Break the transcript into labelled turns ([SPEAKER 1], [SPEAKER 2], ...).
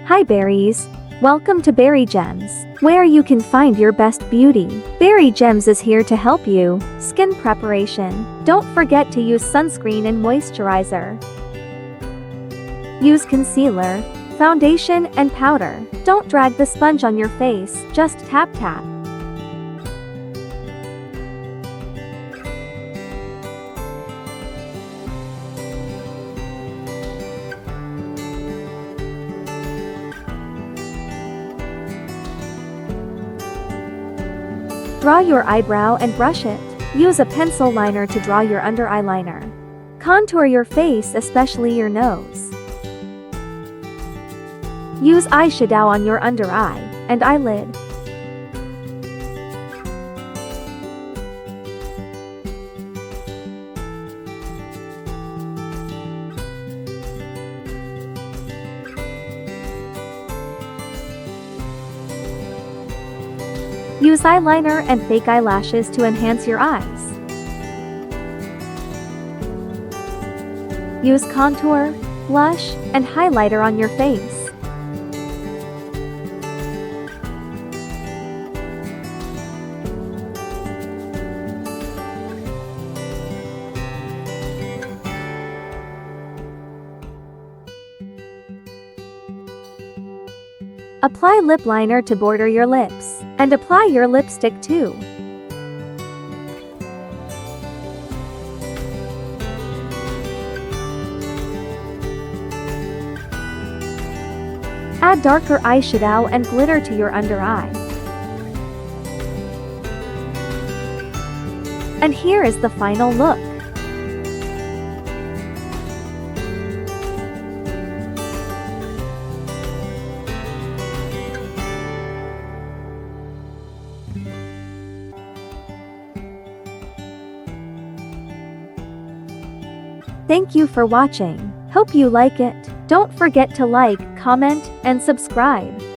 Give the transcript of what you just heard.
[SPEAKER 1] Hi berries! Welcome to Berry Gems, where you can find your best beauty. Berry Gems is here to help you. Skin preparation. Don't forget to use sunscreen and moisturizer. Use concealer, foundation, and powder. Don't drag the sponge on your face, just tap tap. Draw your eyebrow and brush it. Use a pencil liner to draw your under eye liner. Contour your face, especially your nose. Use eyeshadow on your under eye and eyelid. Use eyeliner and fake eyelashes to enhance your eyes. Use contour, blush, and highlighter on your face. Apply lip liner to border your lips, and apply your lipstick too. Add darker eyeshadow and glitter to your under eye. And here is the final look. Thank you for watching. Hope you like it. Don't forget to like, comment, and subscribe.